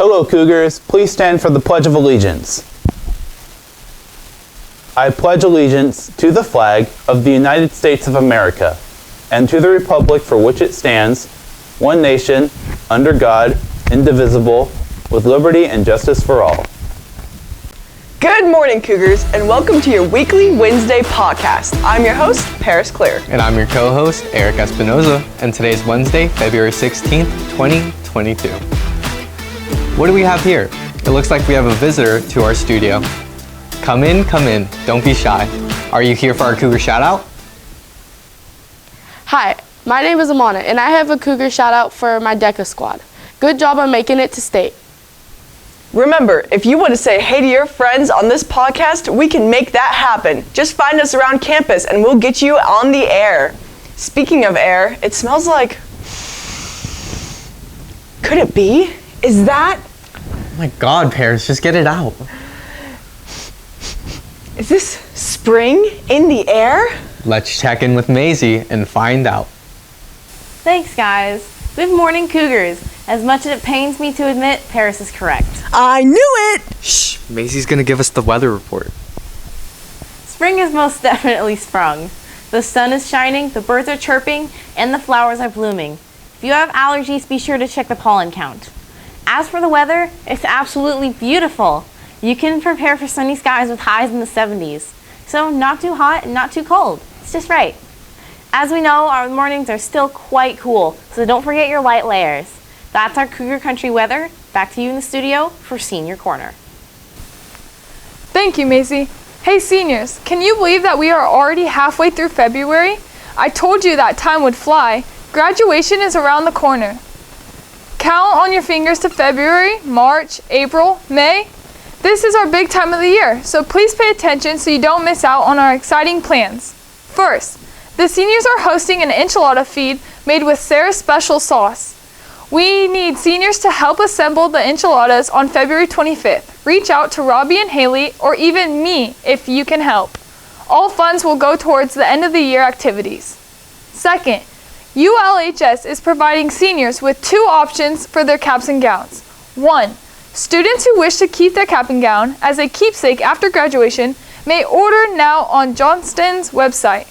Hello, Cougars. Please stand for the Pledge of Allegiance. I pledge allegiance to the flag of the United States of America and to the republic for which it stands, one nation, under God, indivisible, with liberty and justice for all. Good morning, Cougars, and welcome to your weekly Wednesday podcast. I'm your host, Paris Clear. And I'm your co-host, Eric Espinoza, and today's Wednesday, February 16th, 2022. What do we have here? It looks like we have a visitor to our studio. Come in, don't be shy. Are you here for our Cougar shout-out? Hi, my name is Amana, and I have a Cougar shout-out for my DECA squad. Good job on making it to state. Remember, if you want to say hey to your friends on this podcast, we can make that happen. Just find us around campus and we'll get you on the air. Speaking of air, it smells like... Could it be? Is that... Oh my God, Paris, just get it out. Is this spring in the air? Let's check in with Maisie and find out. Thanks, guys. Good morning, Cougars. As much as it pains me to admit, Paris is correct. I knew it! Shh, Maisie's gonna give us the weather report. Spring has most definitely sprung. The sun is shining, the birds are chirping, and the flowers are blooming. If you have allergies, be sure to check the pollen count. As for the weather, it's absolutely beautiful. You can prepare for sunny skies with highs in the 70s. So not too hot and not too cold. It's just right. As we know, our mornings are still quite cool, so don't forget your light layers. That's our Cougar Country weather. Back to you in the studio for Senior Corner. Thank you, Maisie. Hey seniors, can you believe that we are already halfway through February? I told you that time would fly. Graduation is around the corner. Count on your fingers to February, March, April, May. This is our big time of the year, so please pay attention so you don't miss out on our exciting plans. First, the seniors are hosting an enchilada feed made with Sarah's special sauce. We need seniors to help assemble the enchiladas on February 25th. Reach out to Robbie and Haley, or even me if you can help. All funds will go towards the end of the year activities. Second, ULHS is providing seniors with two options for their caps and gowns. 1. Students who wish to keep their cap and gown as a keepsake after graduation may order now on Johnston's website.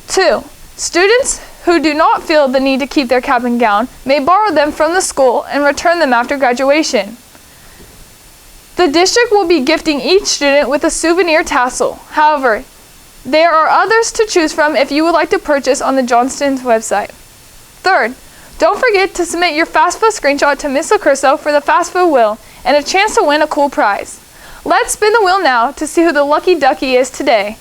2. Students who do not feel the need to keep their cap and gown may borrow them from the school and return them after graduation. The district will be gifting each student with a souvenir tassel. However, there are others to choose from if you would like to purchase on the Johnston's website. Third, don't forget to submit your FAFSA screenshot to Miss LaCurso for the FAFSA wheel and a chance to win a cool prize. Let's spin the wheel now to see who the lucky ducky is today.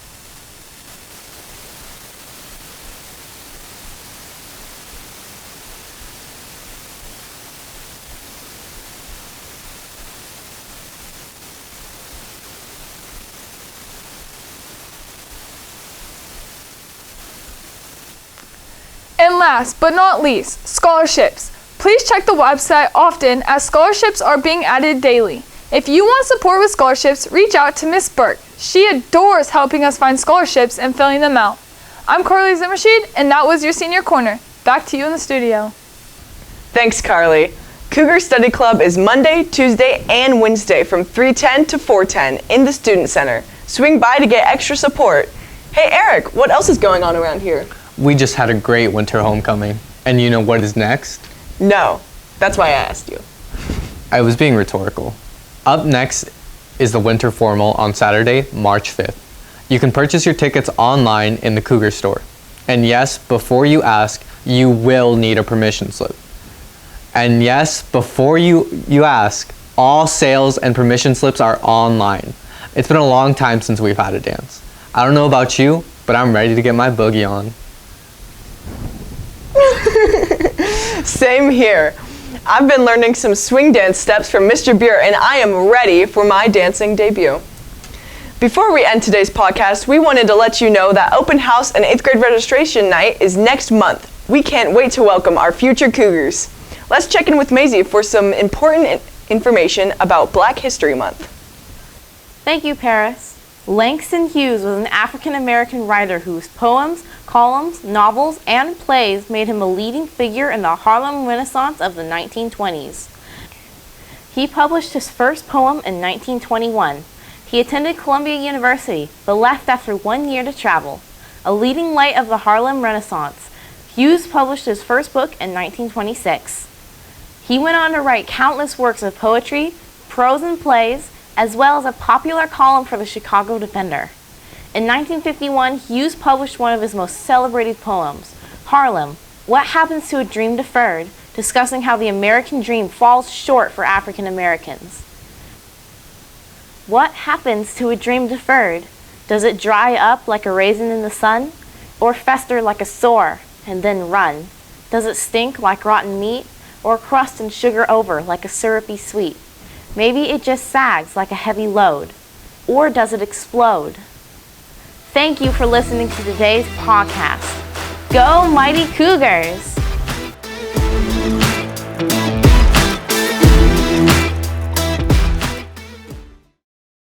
And last but not least, scholarships. Please check the website often as scholarships are being added daily. If you want support with scholarships, reach out to Miss Burke. She adores helping us find scholarships and filling them out. I'm Carly Zimmershed, and that was your Senior Corner. Back to you in the studio. Thanks, Carly. Cougar Study Club is Monday, Tuesday, and Wednesday from 3:10 to 4:10 in the Student Center. Swing by to get extra support. Hey, Eric, what else is going on around here? We just had a great winter homecoming. And you know what is next? No, that's why I asked you. I was being rhetorical. Up next is the winter formal on Saturday, March 5th. You can purchase your tickets online in the Cougar store. And yes, before you ask, you will need a permission slip. And yes, before you ask, all sales and permission slips are online. It's been a long time since we've had a dance. I don't know about you, but I'm ready to get my boogie on. Same here. I've been learning some swing dance steps from Mr. Buer, and I am ready for my dancing debut. Before we end today's podcast, we wanted to let you know that open house and 8th grade registration night is next month. We can't wait to welcome our future Cougars. Let's check in with Maisie for some important information about Black History Month. Thank you, Paris. Langston Hughes was an African-American writer whose poems, columns, novels, and plays made him a leading figure in the Harlem Renaissance of the 1920s. He published his first poem in 1921. He attended Columbia University, but left after 1 year to travel. A leading light of the Harlem Renaissance, Hughes published his first book in 1926. He went on to write countless works of poetry, prose and plays, as well as a popular column for the Chicago Defender. In 1951, Hughes published one of his most celebrated poems, Harlem, What Happens to a Dream Deferred, discussing how the American dream falls short for African Americans. What happens to a dream deferred? Does it dry up like a raisin in the sun? Or fester like a sore and then run? Does it stink like rotten meat? Or crust and sugar over like a syrupy sweet? Maybe it just sags like a heavy load. Or does it explode? Thank you for listening to today's podcast. Go Mighty Cougars!